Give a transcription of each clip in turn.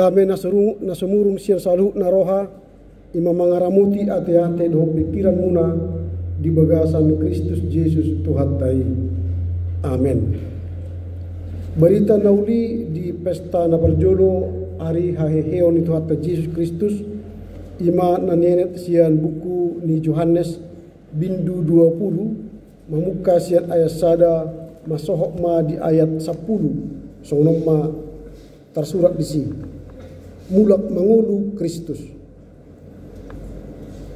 Dame nasumurung sian salu naroha ima mangaramuti ate-ate doh pikiran muna di bagasan Kristus Yesus Tuhan tai. Amin. Berita nauli di pesta na parjolo hari haheheon itu hatta Yesus Kristus ima nanenet sian buku ni Yohanes bindu 20 mamuka sian ayat sada masohok ma di ayat 10 sonom ma tersurat di sini. Mulak mangulu Kristus.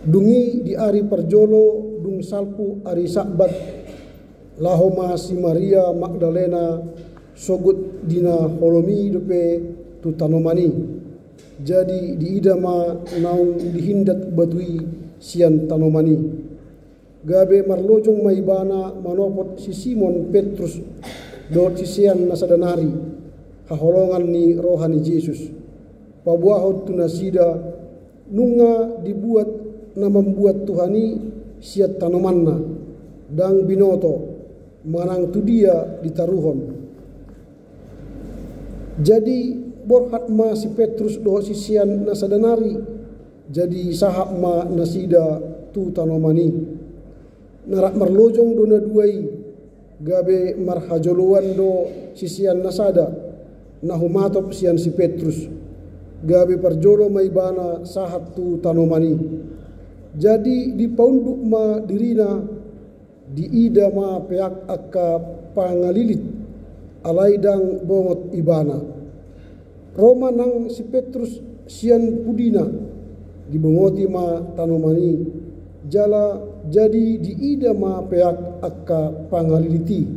Dungi di ari parjolo dung salpu ari sabat lahoma si Maria Magdalena sogut dina holomi dope tu tanomani. Jadi di idama naung dihindat batui sian tanomani. Gabe marlojong maibana manopot si Simon Petrus dot si sian nasadanari haholongan ni rohani Yesus. Pabuahot tunasida nunga dibuat na membuat Tuhani siat tanomanna dang binoto manang tu dia ditaruhon. Jadi borhat ma si Petrus doh sisian nasadanari jadi sahab ma nasida tu tanomani narak marlojong dona duai gabe marhajoluan do sisian nasada nahumatop sian si Petrus gabe parjolo maibana sahat tu tanomani. Jadi di paunduk ma dirina di ida ma peak akka pangalilit alaidang bongot ibana. Roma nang si Petrus sian pudina di bongoti ma tanomani jala jadi di ida ma peak akka pangaliliti.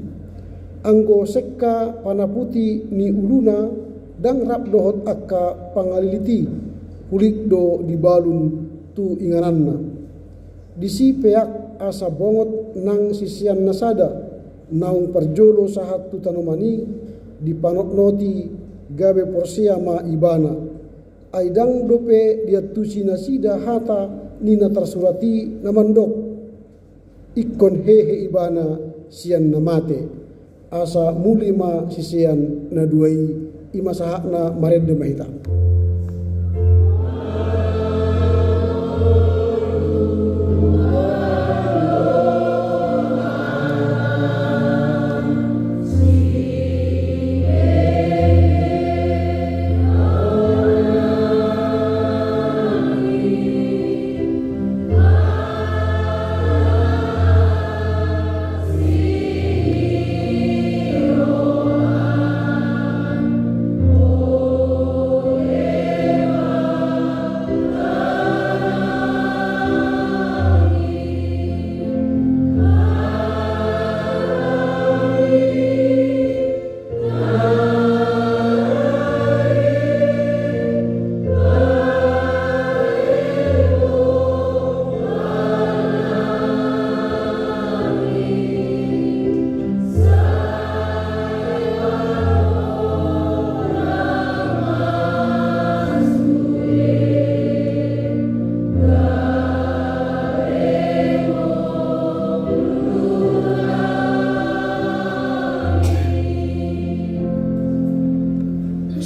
Anggo sekka panaputi ni uluna dang rap dohot akka pangaliliti kulik do dibalun tu ingananna. Disi peak asa bongot nang sisian nasada naung parjolo sahat tu tanomani dipanot noti gabe porsia ma ibana. Aidang dope dia tusi nasida hata nina tersurati namandok ikon hehe ibana sian namate asa mulima sisian naduai ima sahakna mared de mahita.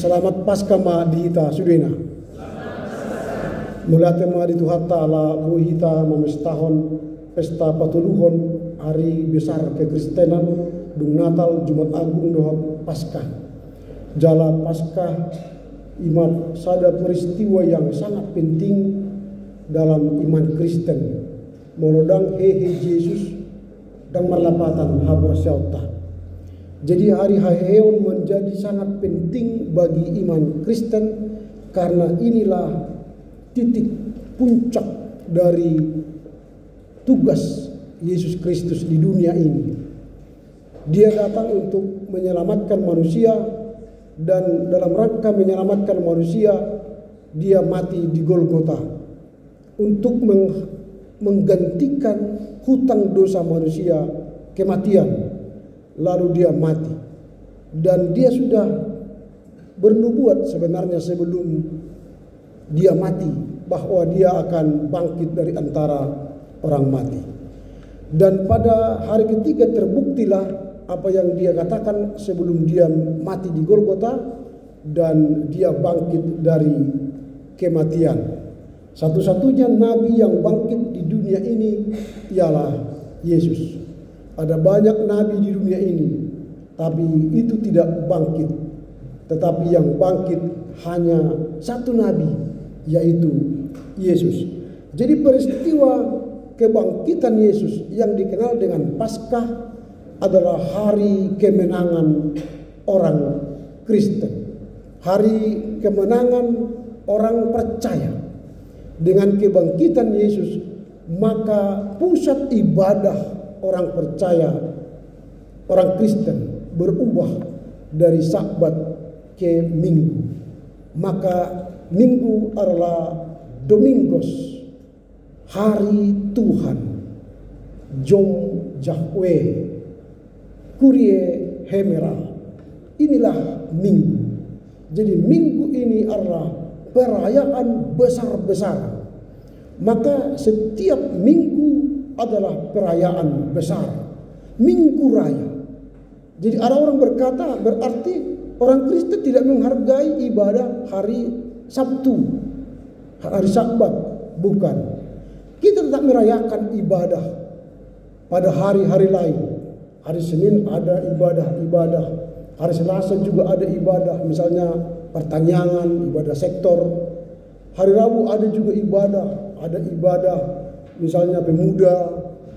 Selamat Paskah ma dihita sudena. Mulate ma di Tuhatta ala buhita memestahon pesta patuluhon hari besar kekristenan dung Natal Jumat Agung doha Paskah. Jala Paskah iman sada peristiwa yang sangat penting dalam iman Kristen. Molodang hehe Yesus dan marlapatan habor syauta. Jadi hari haheon menjadi sangat penting bagi iman Kristen karena inilah titik puncak dari tugas Yesus Kristus di dunia ini. Dia datang untuk menyelamatkan manusia dan dalam rangka menyelamatkan manusia dia mati di Golgota untuk menggantikan hutang dosa manusia kematian. Lalu dia mati dan dia sudah bernubuat sebenarnya sebelum dia mati bahwa dia akan bangkit dari antara orang mati. Dan pada hari ketiga terbuktilah apa yang dia katakan sebelum dia mati di Golgota dan dia bangkit dari kematian. Satu-satunya nabi yang bangkit di dunia ini ialah Yesus. Ada banyak nabi di dunia ini, tapi itu tidak bangkit. Tetapi yang bangkit hanya satu nabi, yaitu Yesus. Jadi peristiwa kebangkitan Yesus yang dikenal dengan Paskah adalah hari kemenangan orang Kristen. Hari kemenangan orang percaya. Dengan kebangkitan Yesus, maka pusat ibadah orang percaya, orang Kristen berubah dari Sabat ke Minggu. Maka Minggu adalah Domingos, hari Tuhan, Jom Jahwe, Kurie Hemera. Inilah Minggu. Jadi Minggu ini adalah perayaan besar-besar. Maka setiap minggu adalah perayaan besar. Minggu raya. Jadi ada orang berkata berarti orang Kristen tidak menghargai ibadah hari Sabtu, hari Sabat. Bukan. Kita tetap merayakan ibadah pada hari-hari lain. Hari Senin ada ibadah-ibadah. Hari Selasa juga ada ibadah. Misalnya pertanian, ibadah sektor. Hari Rabu ada juga ada ibadah misalnya pemuda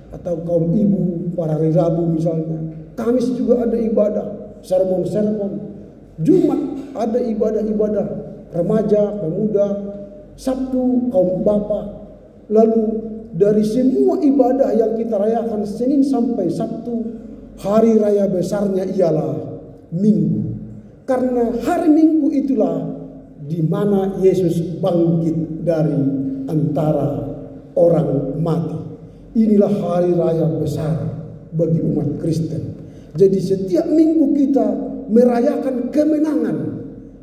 atau kaum ibu pada hari Rabu misalnya. Kamis juga ada ibadah, sermon-sermon. Jumat ada ibadah-ibadah remaja, pemuda. Sabtu kaum bapak. Lalu dari semua ibadah yang kita rayakan Senin sampai Sabtu, hari raya besarnya ialah Minggu. Karena hari Minggu itulah di mana Yesus bangkit dari antara orang mati. Inilah hari raya besar bagi umat Kristen. Jadi setiap minggu kita merayakan kemenangan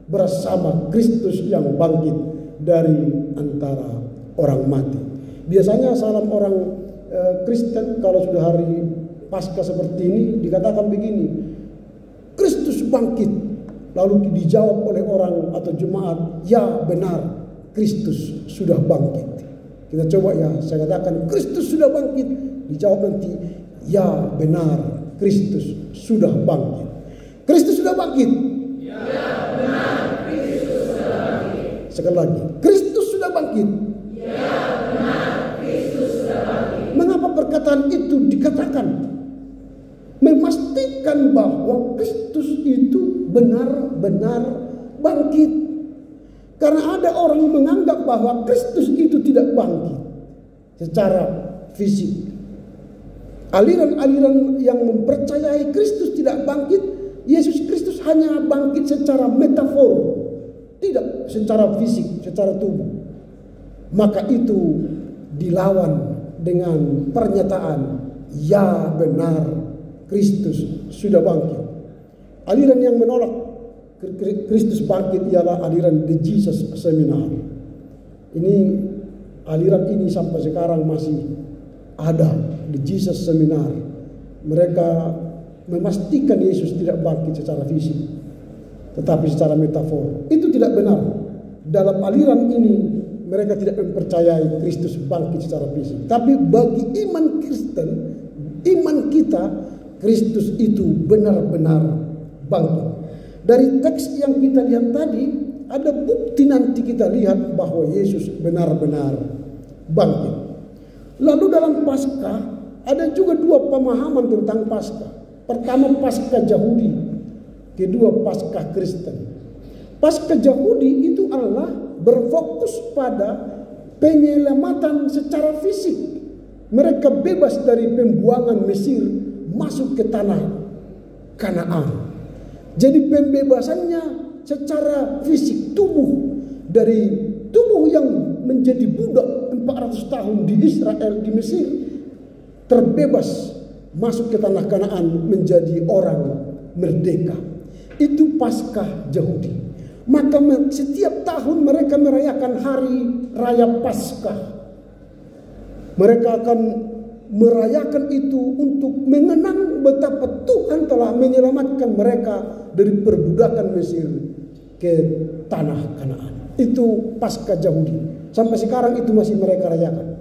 bersama Kristus yang bangkit dari antara orang mati. Biasanya salam orang Kristen kalau sudah hari Paskah seperti ini dikatakan begini, Kristus bangkit. Lalu dijawab oleh orang atau jemaat, ya benar, Kristus sudah bangkit. Kita coba ya, saya katakan Kristus sudah bangkit. Dijawab nanti, ya benar, Kristus sudah bangkit. Kristus sudah bangkit. Ya benar, Kristus sudah bangkit. Sekali lagi, Kristus sudah bangkit. Ya benar, Kristus sudah bangkit. Mengapa perkataan itu dikatakan? Memastikan bahwa Kristus itu benar-benar bangkit. Karena ada orang yang menganggap bahwa Kristus itu tidak bangkit secara fisik. Aliran-aliran yang mempercayai Kristus tidak bangkit, Yesus Kristus hanya bangkit secara metafor, tidak secara fisik, secara tubuh. Maka itu dilawan dengan pernyataan, ya benar, Kristus sudah bangkit. Aliran yang menolak Kristus bangkit ialah aliran The Jesus Seminar. Aliran ini sampai sekarang masih ada, The Jesus Seminar. Mereka memastikan Yesus tidak bangkit secara fisik, tetapi secara metafor. Itu tidak benar. Dalam aliran ini mereka tidak mempercayai Kristus bangkit secara fisik. Tapi bagi iman Kristen, iman kita, Kristus itu benar-benar bangkit. Dari teks yang kita lihat tadi, ada bukti nanti kita lihat bahwa Yesus benar-benar bangkit. Lalu dalam Paskah, ada juga dua pemahaman tentang Paskah. Pertama, Paskah Yahudi. Kedua, Paskah Kristen. Paskah Yahudi itu adalah berfokus pada penyelamatan secara fisik. Mereka bebas dari pembuangan Mesir masuk ke tanah Kanaan. Jadi pembebasannya secara fisik tubuh, dari tubuh yang menjadi budak 400 tahun di Israel, di Mesir, terbebas masuk ke tanah Kanaan menjadi orang merdeka. Itu Paskah Yahudi. Maka setiap tahun mereka merayakan hari raya Paskah. Mereka akan merayakan itu untuk mengenang betapa Tuhan telah menyelamatkan mereka dari perbudakan Mesir ke tanah Kanaan. Itu Paskah Yahudi. Sampai sekarang itu masih mereka rayakan.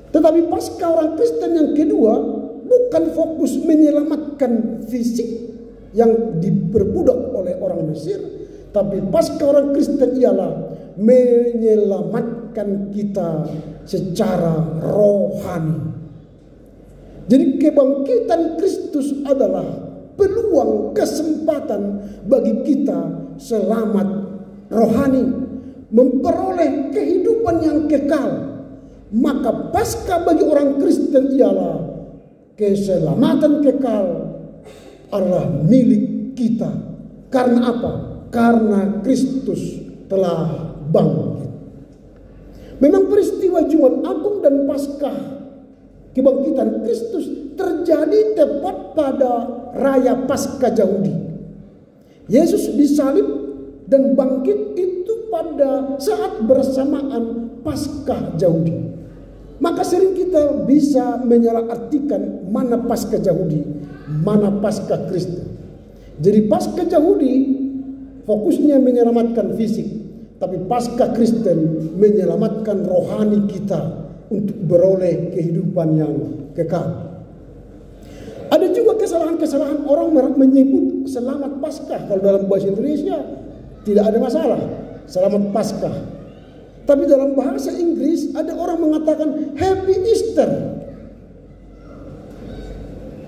Tetapi Paskah orang Kristen yang kedua bukan fokus menyelamatkan fisik yang diperbudak oleh orang Mesir, tapi Paskah orang Kristen ialah menyelamatkan kita secara rohani. Jadi kebangkitan Kristus adalah peluang kesempatan bagi kita selamat rohani, memperoleh kehidupan yang kekal. Maka Paskah bagi orang Kristen ialah keselamatan kekal adalah milik kita. Karena apa? Karena Kristus telah bangkit. Memang peristiwa Jumat Agung dan Paskah kebangkitan Kristus terjadi tepat pada raya Paskah Yahudi. Yesus disalib dan bangkit itu pada saat bersamaan Paskah Yahudi. Maka sering kita bisa menyalahartikan mana Paskah Yahudi, mana Paskah Kristen. Jadi Paskah Yahudi fokusnya menyelamatkan fisik, tapi Paskah Kristen menyelamatkan rohani kita untuk beroleh kehidupan yang kekal. Ada juga kesalahan-kesalahan orang menyebut selamat Paskah. Kalau dalam bahasa Indonesia tidak ada masalah, selamat Paskah. Tapi dalam bahasa Inggris ada orang mengatakan Happy Easter.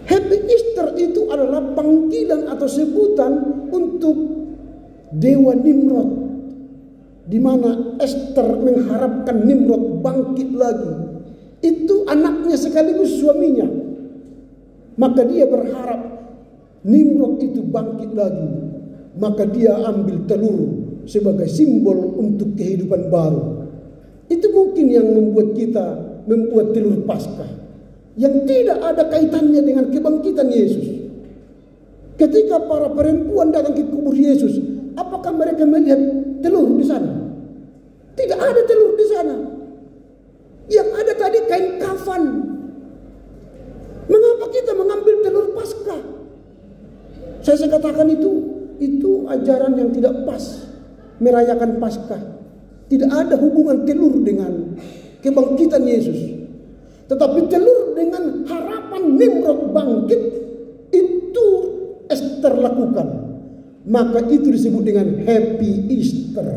Happy Easter itu adalah panggilan atau sebutan untuk Dewa Nimrod, di mana Esther mengharapkan Nimrod bangkit lagi. Itu anaknya sekaligus suaminya. Maka dia berharap Nimrod itu bangkit lagi. Maka dia ambil telur sebagai simbol untuk kehidupan baru. Itu mungkin yang membuat kita membuat telur Paskah yang tidak ada kaitannya dengan kebangkitan Yesus. Ketika para perempuan datang ke kubur Yesus, apakah mereka melihat telur di sana? Tidak ada telur di sana. Yang ada tadi kain kafan. Mengapa kita mengambil telur Paskah? Saya katakan itu ajaran yang tidak pas. Merayakan Paskah tidak ada hubungan telur dengan kebangkitan Yesus, tetapi telur dengan harapan Nimrod bangkit itu Esther lakukan. Maka itu disebut dengan Happy Easter.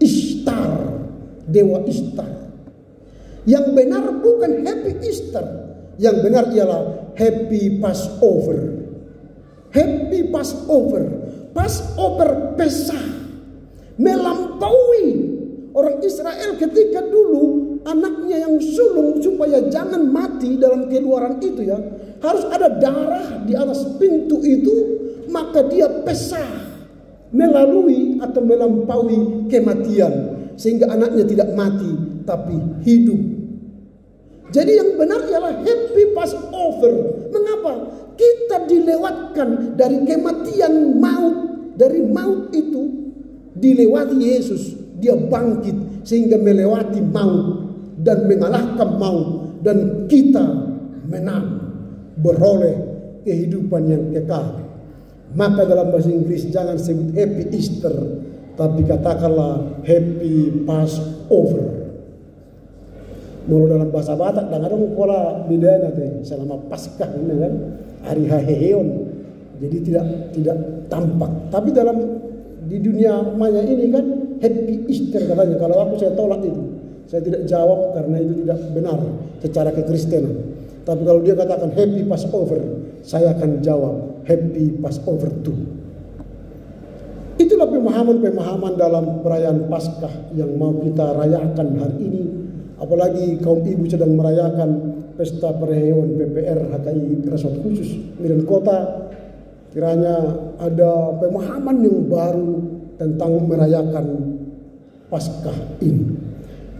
Ishtar, Dewa Ishtar. Yang benar bukan Happy Easter, yang benar ialah Happy Passover. Happy Passover, Passover Pesah. Melampaui orang Israel ketika dulu anaknya yang sulung supaya jangan mati dalam keluaran itu ya, harus ada darah di atas pintu itu, maka dia pesah melalui atau melampaui kematian sehingga anaknya tidak mati tapi hidup. Jadi yang benar ialah Happy Passover. Mengapa? Kita dilewatkan dari kematian maut, dari maut itu dilewati Yesus, dia bangkit sehingga melewati maut dan mengalahkan maut, dan kita menang, beroleh kehidupan yang kekal. Maka dalam bahasa Inggris jangan sebut Happy Easter, tapi katakanlah Happy Passover. Mulu dalam bahasa Batak dan ada pola beda nanti selama Paskah ini kan hari Haheon, jadi tidak tampak. Tapi di dunia maya ini kan Happy Easter katanya. Kalau saya tolak itu. Saya tidak jawab karena itu tidak benar secara kekristenan. Tapi kalau dia katakan Happy Passover, saya akan jawab Happy Passover too. Itulah pemahaman-pemahaman dalam perayaan Paskah yang mau kita rayakan hari ini. Apalagi kaum ibu sedang merayakan pesta perayaan PPR HKI Resort Khusus Medan Kota. Kiranya ada pemahaman yang baru tentang merayakan Paskah ini.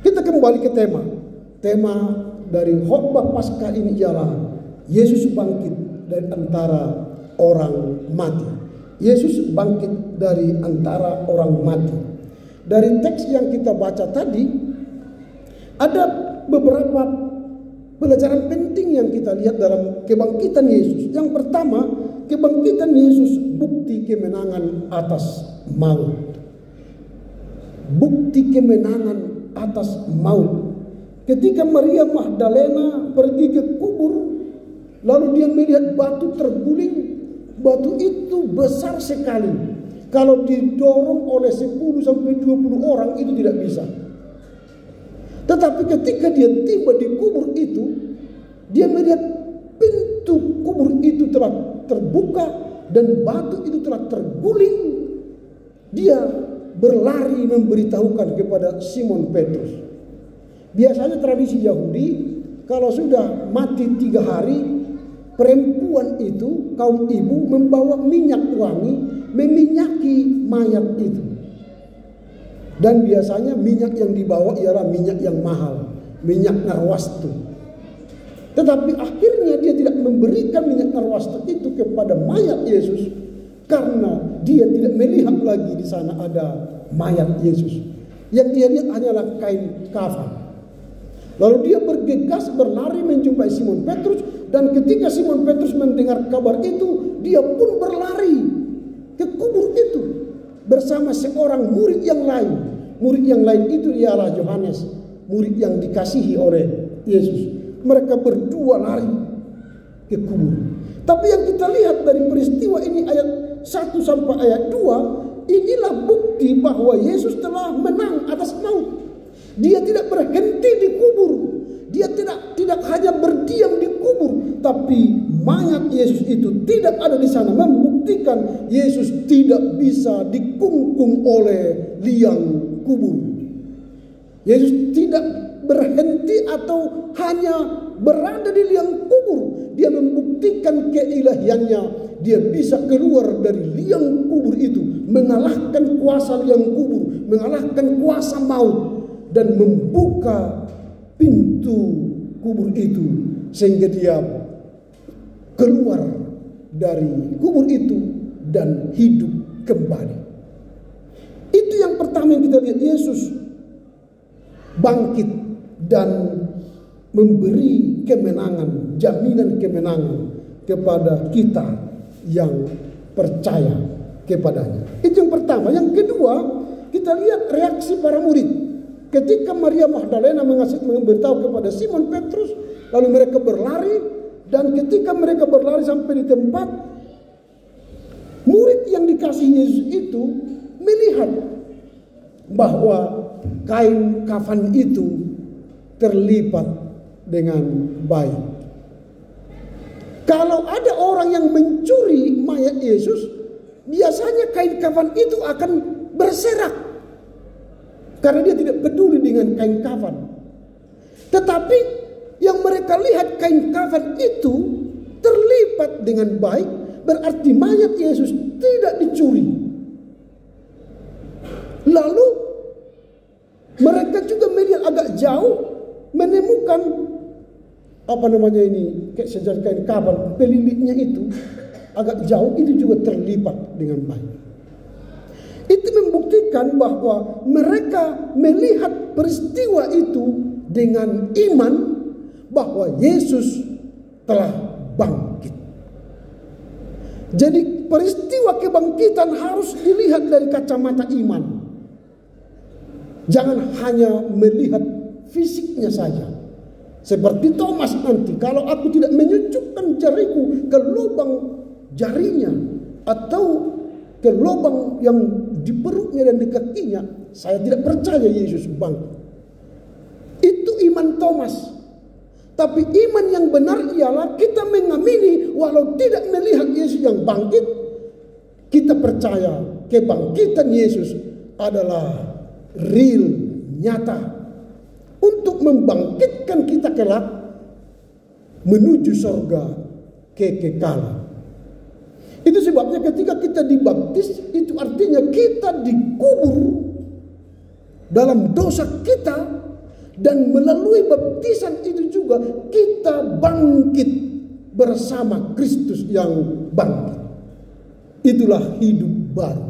Kita kembali ke tema. Tema dari khotbah Paskah ini ialah Yesus bangkit dari antara orang mati. Yesus bangkit dari antara orang mati. Dari teks yang kita baca tadi, ada beberapa pelajaran penting yang kita lihat dalam kebangkitan Yesus. Yang pertama, kebangkitan Yesus bukti kemenangan atas maut. Bukti kemenangan atas maut. Ketika Maria Magdalena pergi ke kubur, lalu dia melihat batu terguling. Batu itu besar sekali. Kalau didorong oleh 10 sampai 20 orang itu tidak bisa. Tetapi ketika dia tiba di kubur itu, dia melihat pintu kubur itu telah terbuka dan batu itu telah terguling. Dia berlari memberitahukan kepada Simon Petrus. Biasanya tradisi Yahudi, kalau sudah mati 3 hari, perempuan itu, kaum ibu, membawa minyak wangi, meminyaki mayat itu. Dan biasanya minyak yang dibawa ialah minyak yang mahal, minyak narwastu. Tetapi akhirnya dia tidak memberikan minyak narwastu itu kepada mayat Yesus, karena dia tidak melihat lagi di sana ada mayat Yesus. Yang dia lihat hanyalah kain kafan. Lalu dia bergegas berlari menjumpai Simon Petrus, dan ketika Simon Petrus mendengar kabar itu, dia pun berlari ke kubur itu bersama seorang murid yang lain. Murid yang lain itu ialah Yohanes, murid yang dikasihi oleh Yesus. Mereka berdua lari ke kubur. Tapi yang kita lihat dari peristiwa ini ayat 1 sampai ayat 2, inilah bukti bahwa Yesus telah menang atas maut. Dia tidak berhenti di kubur. Dia tidak hanya berdiam di kubur, tapi mayat Yesus itu tidak ada di sana, membuktikan Yesus tidak bisa dikungkung oleh liang kubur. Yesus tidak berhenti atau hanya berada di liang kubur. Dia membuktikan keilahiannya. Dia bisa keluar dari liang kubur itu, mengalahkan kuasa liang kubur, mengalahkan kuasa maut, dan membuka pintu kubur itu sehingga dia keluar dari kubur itu dan hidup kembali. Itu yang pertama yang kita lihat, Yesus bangkit dan memberi kemenangan, jaminan kemenangan kepada kita yang percaya kepadanya. Itu yang pertama. Yang kedua, kita lihat reaksi para murid. Ketika Maria Magdalena memberitahu kepada Simon Petrus, lalu mereka berlari, dan ketika mereka berlari sampai di tempat, murid yang dikasihi Yesus itu melihat bahwa kain kafan itu terlipat dengan baik. Kalau ada orang yang mencuri mayat Yesus, biasanya kain kafan itu akan berserak, karena dia tidak peduli dengan kain kafan. Tetapi yang mereka lihat kain kafan itu terlipat dengan baik, berarti mayat Yesus tidak dicuri. Lalu mereka juga melihat agak jauh, menemukan kayak sejarah kain kafan, pelilitnya itu agak jauh, itu juga terlipat dengan baik. Itu membuktikan bahwa mereka melihat peristiwa itu dengan iman bahwa Yesus telah bangkit. Jadi peristiwa kebangkitan harus dilihat dari kacamata iman. Jangan hanya melihat fisiknya saja. Seperti Thomas nanti, kalau aku tidak menyucukkan jariku ke lubang jarinya atau ke lubang yang di perutnya dan di kakinya, saya tidak percaya Yesus bangkit. Itu iman Thomas. Tapi iman yang benar ialah kita mengamini walau tidak melihat Yesus yang bangkit, kita percaya kebangkitan Yesus adalah real, nyata, untuk membangkitkan kita kelak menuju surga kekekalan. Itu sebabnya ketika kita dibaptis, itu artinya kita dikubur dalam dosa kita, dan melalui baptisan itu juga kita bangkit bersama Kristus yang bangkit. Itulah hidup baru.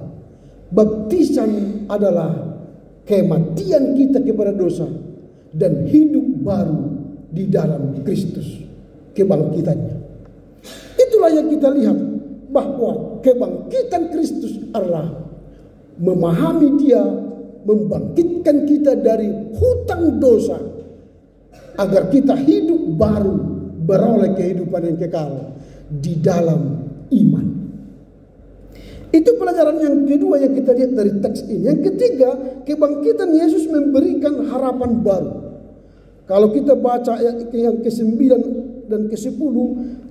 Baptisan adalah kematian kita kepada dosa dan hidup baru di dalam Kristus, kebangkitannya. Itulah yang kita lihat, bahwa kebangkitan Kristus adalah memahami Dia, membangkitkan kita dari hutang dosa, agar kita hidup baru, beroleh kehidupan yang kekal di dalam iman. Itu pelajaran yang kedua yang kita lihat dari teks ini. Yang ketiga, kebangkitan Yesus memberikan harapan baru. Kalau kita baca ayat yang ke-9 dan ke-10,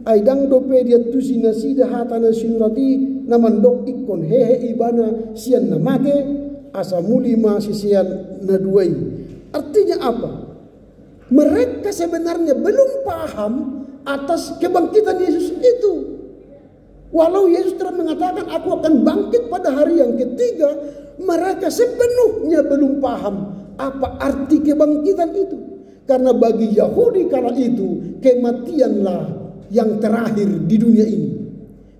aidang dope dia tusi nasida hatana sinrati namandok ikon hehe ibana sian namate asamulima sisian naduai. Artinya apa? Mereka sebenarnya belum paham atas kebangkitan Yesus itu. Walau Yesus telah mengatakan aku akan bangkit pada hari yang ketiga, mereka sepenuhnya belum paham apa arti kebangkitan itu. Karena bagi Yahudi kala itu kematianlah yang terakhir di dunia ini.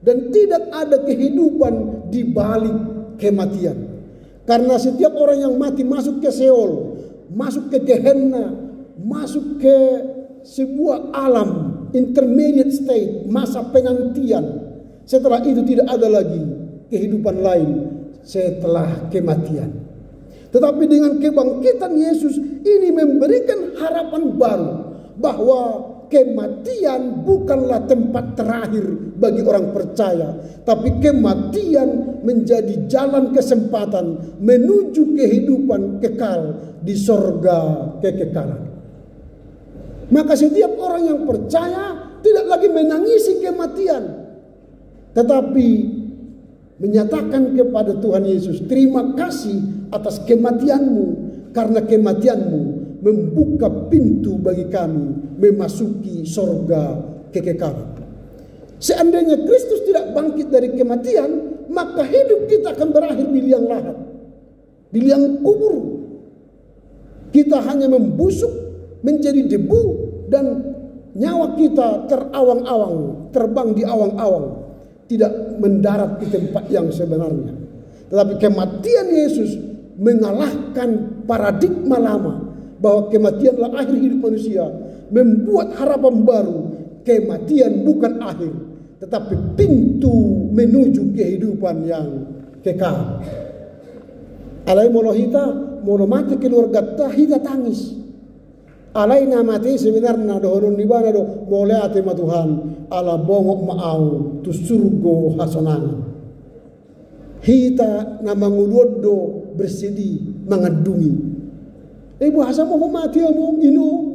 Dan tidak ada kehidupan di balik kematian. Karena setiap orang yang mati masuk ke Seol, masuk ke Gehenna, masuk ke sebuah alam intermediate state, masa penantian. Setelah itu tidak ada lagi kehidupan lain setelah kematian. Tetapi dengan kebangkitan Yesus ini memberikan harapan baru bahwa kematian bukanlah tempat terakhir bagi orang percaya, tapi kematian menjadi jalan kesempatan menuju kehidupan kekal di sorga kekekalan. Maka setiap orang yang percaya tidak lagi menangisi kematian, tetapi menyatakan kepada Tuhan Yesus, terima kasih atas kematianmu, karena kematianmu membuka pintu bagi kami memasuki sorga kekekalan. Seandainya Kristus tidak bangkit dari kematian, maka hidup kita akan berakhir di liang lahat, di liang kubur. Kita hanya membusuk menjadi debu dan nyawa kita terawang-awang, terbang di awang-awang, tidak mendarat di tempat yang sebenarnya. Tetapi kematian Yesus mengalahkan paradigma lama bahwa kematianlah akhir hidup manusia, membuat harapan baru. Kematian bukan akhir, tetapi pintu menuju kehidupan yang kekal. Alai molo mati keluarga hita tangis. Alai namati sebenarnya dohon di mana do boleh ate ma Tuhan ala bongok maau tu surgo hasonang. Hita nama nguludo bersedih mengadungi. Ibu hasa mau mati mau inu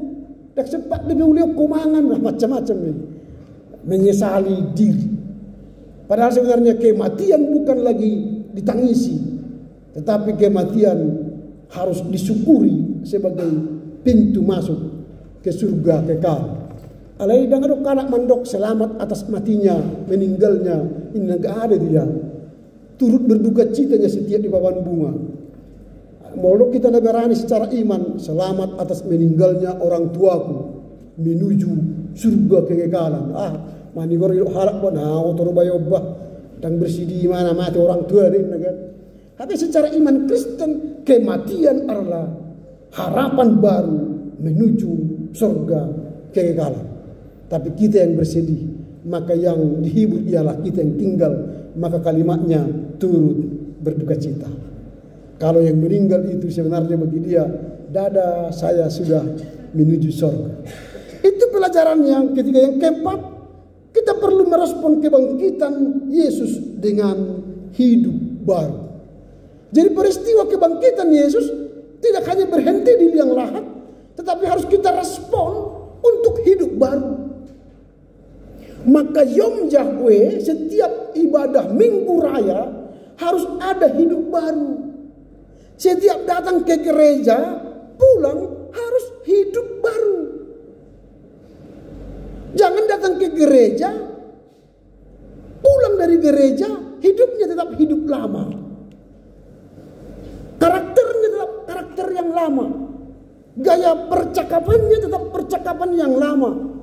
tak sempat demi uliok kumangan lah macam-macam ni. Menyesali diri. Padahal sebenarnya kematian bukan lagi ditangisi, tetapi kematian harus disyukuri sebagai pintu masuk ke surga kekal. Alai dengan kanak mandok selamat atas matinya, meninggalnya, ini enggak ada dia. Turut berduka citanya setiap di papan bunga. Mau kita negarani secara iman, selamat atas meninggalnya orang tuaku menuju surga kekekalan. Manigor itu harap pun otor bayobah dan bersedih mana mati orang tua ini kan. Tapi secara iman Kristen kematian adalah harapan baru menuju surga kekekalan. Tapi kita yang bersedih, maka yang dihibur ialah kita yang tinggal, maka kalimatnya turut berduka cita. Kalau yang meninggal itu sebenarnya bagi dia, dada saya sudah menuju surga. Itu pelajaran yang ketiga. Yang keempat, kita perlu merespon kebangkitan Yesus dengan hidup baru. Jadi peristiwa kebangkitan Yesus tidak hanya berhenti di liang lahat, tetapi harus kita respon untuk hidup baru. Maka Yom Yahweh, setiap ibadah Minggu Raya harus ada hidup baru. Setiap datang ke gereja, pulang harus hidup baru. Jangan datang ke gereja, pulang dari gereja, hidupnya tetap hidup lama. Karakternya tetap karakter yang lama. Gaya percakapannya tetap percakapan yang lama.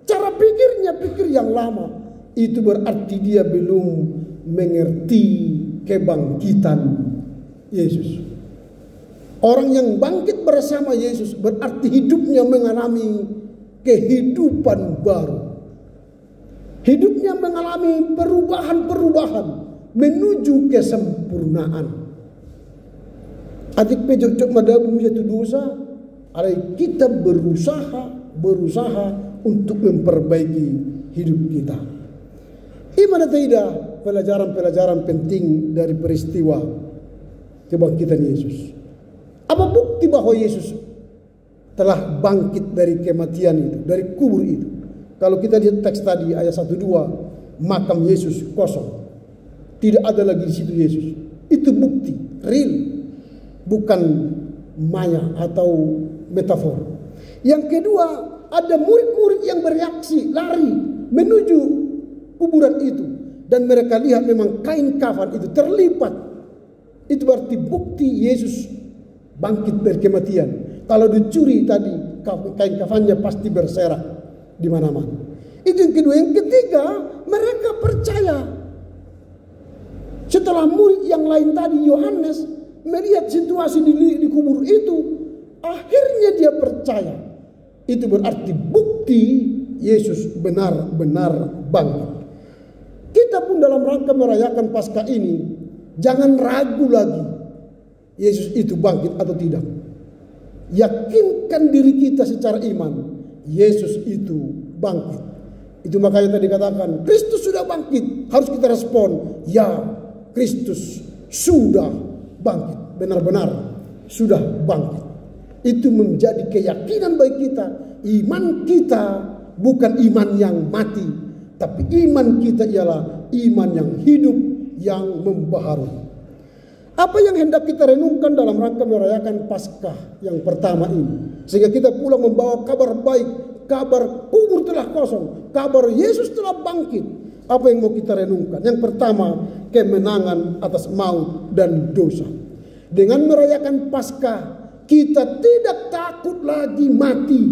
Cara pikirnya pikir yang lama. Itu berarti dia belum mengerti kebangkitan Yesus. Orang yang bangkit bersama Yesus berarti hidupnya mengalami kehidupan baru. Hidupnya mengalami perubahan-perubahan menuju kesempurnaan. Adik pejok madabu jatuh dosa. Kita berusaha untuk memperbaiki hidup kita. Iman atau tidak, pelajaran-pelajaran penting dari peristiwa kebangkitan Yesus. Apa bukti bahwa Yesus telah bangkit dari kematian itu, dari kubur itu? Kalau kita lihat teks tadi ayat 1-2, makam Yesus kosong. Tidak ada lagi di situ Yesus. Itu bukti real, bukan maya atau metafor. Yang kedua, ada murid-murid yang bereaksi, lari menuju kuburan itu, dan mereka lihat memang kain kafan itu terlipat. Itu berarti bukti Yesus bangkit dari kematian. Kalau dicuri tadi, kain kafannya pasti berserak di mana-mana. Itu yang kedua. Yang ketiga, mereka percaya. Setelah murid yang lain tadi, Yohanes, melihat situasi di kubur itu, akhirnya dia percaya. Itu berarti bukti Yesus benar-benar bangkit. Kita pun dalam rangka merayakan Paskah ini, jangan ragu lagi Yesus itu bangkit atau tidak. Yakinkan diri kita secara iman, Yesus itu bangkit. Itu makanya tadi katakan, Kristus sudah bangkit. Harus kita respon, ya, Kristus sudah bangkit. Benar-benar sudah bangkit. Itu menjadi keyakinan bagi kita. Iman kita bukan iman yang mati, tapi iman kita ialah iman yang hidup, yang membaharui. Apa yang hendak kita renungkan dalam rangka merayakan Paskah yang pertama ini, sehingga kita pulang membawa kabar baik, kabar kubur telah kosong, kabar Yesus telah bangkit. Apa yang mau kita renungkan? Yang pertama, kemenangan atas maut dan dosa. Dengan merayakan Paskah, kita tidak takut lagi mati,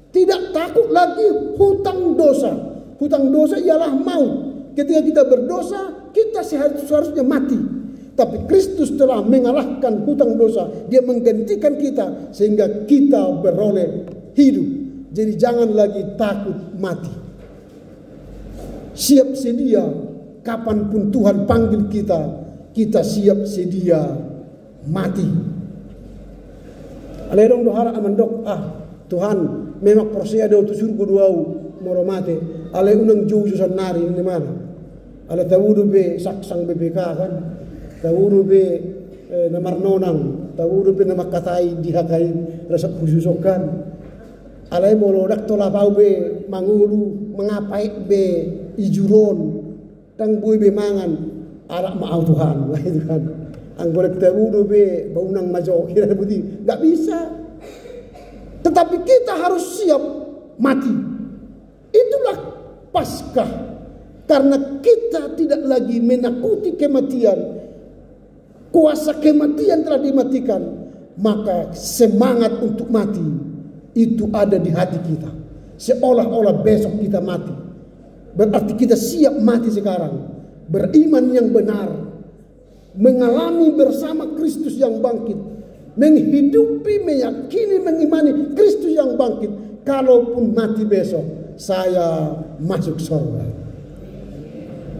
tidak takut lagi hutang dosa. Hutang dosa ialah maut. Ketika kita berdosa, kita seharusnya mati. Tapi Kristus telah mengalahkan hutang dosa. Dia menggantikan kita sehingga kita beroleh hidup. Jadi jangan lagi takut mati. Siap sedia kapanpun Tuhan panggil kita, kita siap sedia mati. Alerong dohara amandok, Tuhan memang prosya do tu surga duau moro mate. Ale unang juju sanari ni mana? Ale tawudu be saksang BPK kan. Tawudu be namar nonang, tawudu be nama katai dihakai rasa khususokan. Alai molodak tola pau be mangulu mengapai be ijuron tang bui be mangan arak maau Tuhan. Wah itu kan. Ang boleh tawudu be baunang majo kira budi enggak bisa. Tetapi kita harus siap mati. Itulah Paskah. Karena kita tidak lagi menakuti kematian. Kuasa kematian telah dimatikan, maka semangat untuk mati itu ada di hati kita. Seolah-olah besok kita mati. Berarti kita siap mati sekarang. Beriman yang benar, mengalami bersama Kristus yang bangkit, menghidupi, meyakini, mengimani Kristus yang bangkit. Kalaupun mati besok, saya masuk surga.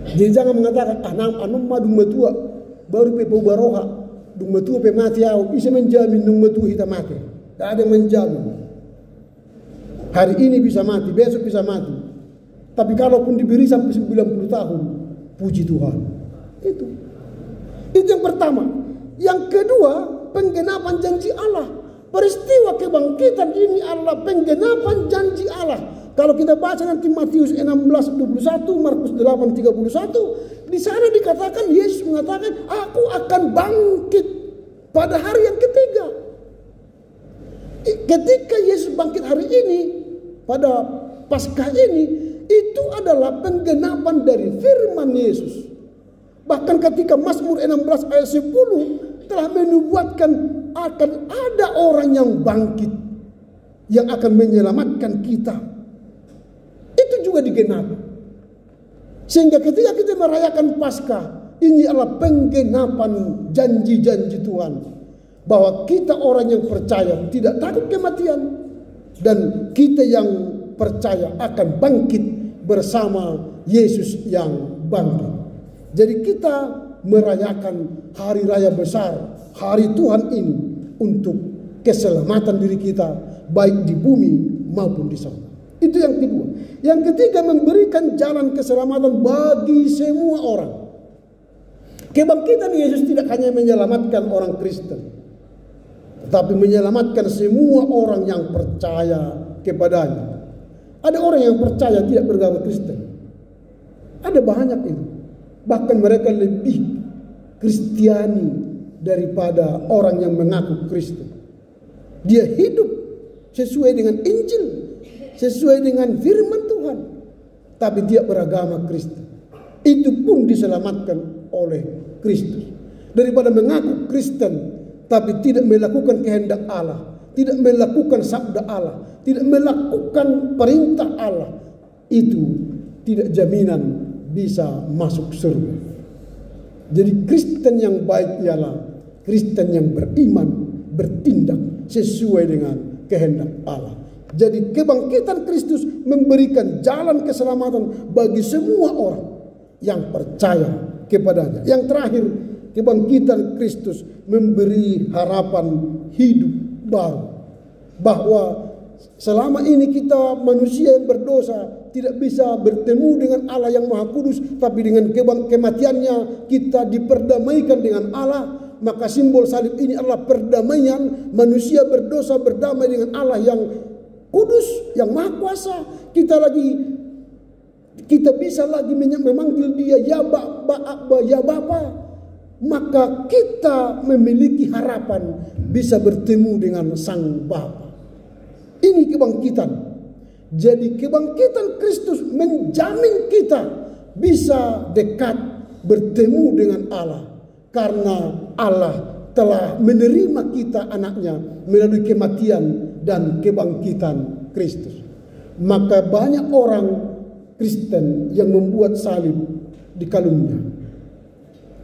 Jadi jangan mengatakan anum madung matua baru pe baroha dung matua pe mati au bisa menjamin dung matua kita mati. Tidak ada yang menjamin. Hari ini bisa mati, besok bisa mati. Tapi kalaupun diberi sampai 90 tahun, puji Tuhan. Itu yang pertama. Yang kedua, penggenapan janji Allah. Peristiwa kebangkitan ini adalah penggenapan janji Allah. Kalau kita baca nanti Matius 16:21, Markus 8:31, di sana dikatakan Yesus mengatakan, "Aku akan bangkit pada hari yang ketiga." Ketika Yesus bangkit hari ini, pada Paskah ini, itu adalah penggenapan dari firman Yesus. Bahkan ketika Mazmur 16 ayat 10 telah menubuatkan akan ada orang yang bangkit, yang akan menyelamatkan kita. Itu juga digenapi. Sehingga ketika kita merayakan Paskah, ini adalah penggenapan janji-janji Tuhan. Bahwa kita orang yang percaya tidak takut kematian. Dan kita yang percaya akan bangkit bersama Yesus yang bangkit. Jadi kita merayakan hari raya besar hari Tuhan ini untuk keselamatan diri kita, baik di bumi maupun di sorga. Itu yang kedua. Yang ketiga, memberikan jalan keselamatan bagi semua orang. Kebangkitan Yesus tidak hanya menyelamatkan orang Kristen, tetapi menyelamatkan semua orang yang percaya kepadanya. Ada orang yang percaya tidak beragama Kristen. Ada banyak itu. Bahkan mereka lebih Kristiani daripada orang yang mengaku Kristen. Dia hidup sesuai dengan Injil, sesuai dengan firman Tuhan, tapi dia beragama Kristen. Itu pun diselamatkan oleh Kristus. Daripada mengaku Kristen tapi tidak melakukan kehendak Allah, tidak melakukan sabda Allah, tidak melakukan perintah Allah, itu tidak jaminan bisa masuk surga. Jadi Kristen yang baik ialah Kristen yang beriman, bertindak sesuai dengan kehendak Allah. Jadi kebangkitan Kristus memberikan jalan keselamatan bagi semua orang yang percaya kepadanya. Yang terakhir, kebangkitan Kristus memberi harapan hidup baru. Bahwa selama ini kita manusia yang berdosa tidak bisa bertemu dengan Allah yang Maha Kudus, tapi dengan kematiannya kita diperdamaikan dengan Allah. Maka simbol salib ini adalah perdamaian manusia berdosa berdamai dengan Allah yang kudus, yang Maha Kuasa. Kita bisa lagi memanggil dia ya Bapa. Maka kita memiliki harapan bisa bertemu dengan Sang Bapa. Ini kebangkitan. Jadi kebangkitan Kristus menjamin kita bisa dekat bertemu dengan Allah. Karena Allah telah menerima kita anaknya melalui kematian dan kebangkitan Kristus. Maka banyak orang Kristen yang membuat salib di kalungnya.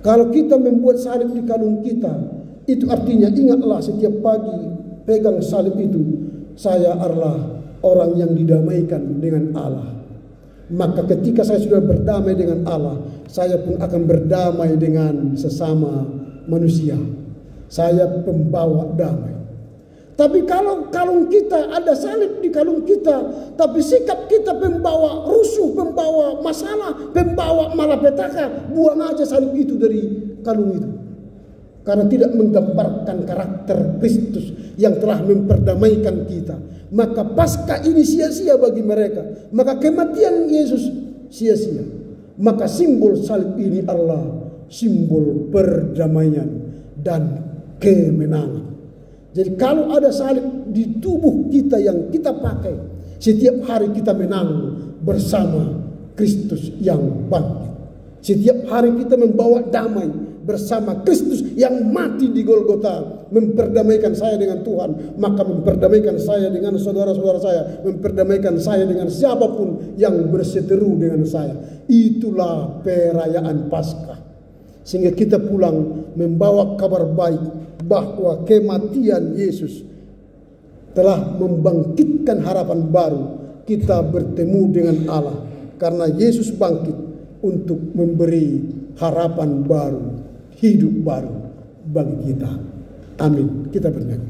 Kalau kita membuat salib di kalung kita, itu artinya ingatlah setiap pagi pegang salib itu, saya adalah orang yang didamaikan dengan Allah. Maka ketika saya sudah berdamai dengan Allah, saya pun akan berdamai dengan sesama manusia. Saya pembawa damai. Tapi kalau kalung kita ada salib di kalung kita, tapi sikap kita pembawa rusuh, pembawa masalah, pembawa malapetaka, buang aja salib itu dari kalung itu. Karena tidak menggambarkan karakter Kristus yang telah memperdamaikan kita. Maka Paskah ini sia-sia bagi mereka. Maka kematian Yesus sia-sia. Maka simbol salib ini adalah simbol perdamaian dan kemenangan. Jadi kalau ada salib di tubuh kita yang kita pakai, setiap hari kita menang bersama Kristus yang bangkit. Setiap hari kita membawa damai bersama Kristus yang mati di Golgota, memperdamaikan saya dengan Tuhan, maka memperdamaikan saya dengan saudara-saudara saya, memperdamaikan saya dengan siapapun yang berseteru dengan saya. Itulah perayaan Paskah. Sehingga kita pulang membawa kabar baik bahwa kematian Yesus telah membangkitkan harapan baru. Kita bertemu dengan Allah karena Yesus bangkit untuk memberi harapan baru, hidup baru bagi kita. Amin. Kita bernyanyi.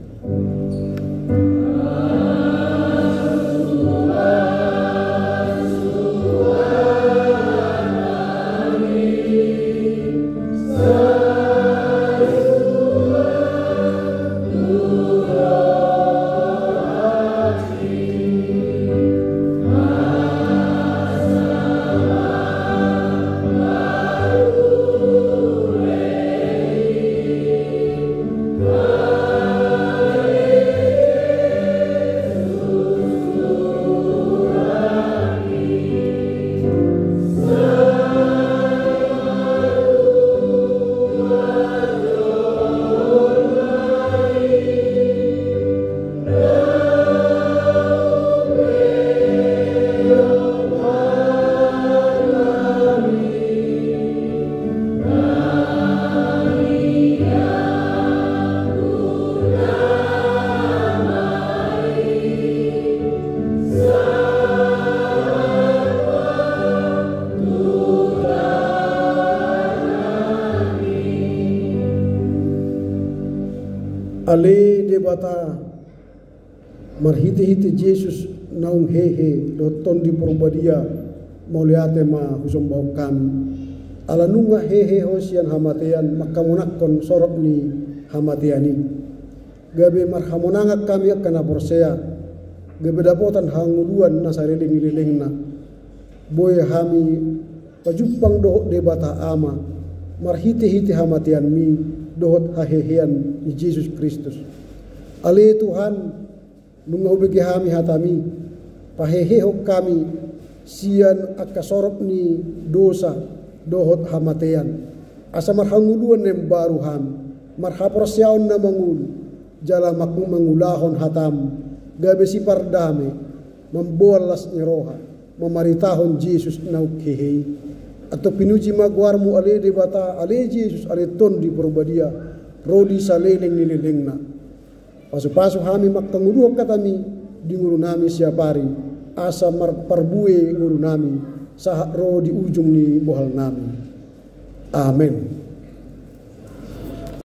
ale debata marhiti-hiti Jesus naung hehe do tondi porbadia mauliate ma husombau kami ala nunga hehe hosian hamatean makamunakon sorok ni hamateani gabe marhamonanga kami akan aborsea gabe dapotan hanguluan nasareleng-lelengna boy hami pajupang dohot debata ama marhiti-hiti hamatean mi dohot hahehean ni Jesus Kristus ale Tuhan nunga ubege hami hatami paheheho kami sian akasorok ni dosa dohot hamatean asa marhanguluan nem baru ham marhaporsiaon na mangul jala mangulahon hatam gabe si pardame membolas nyeroha memaritahon Jesus nau kehei atau pinuji magwarmu ale debata ale Jesus ale ton di porbadia rodi saleleng nilelengna pasu-pasu hami makanguluh katami di nguru nami siapari asa marparbue nguru nami sahak ro di ujung ni bohal nami amin.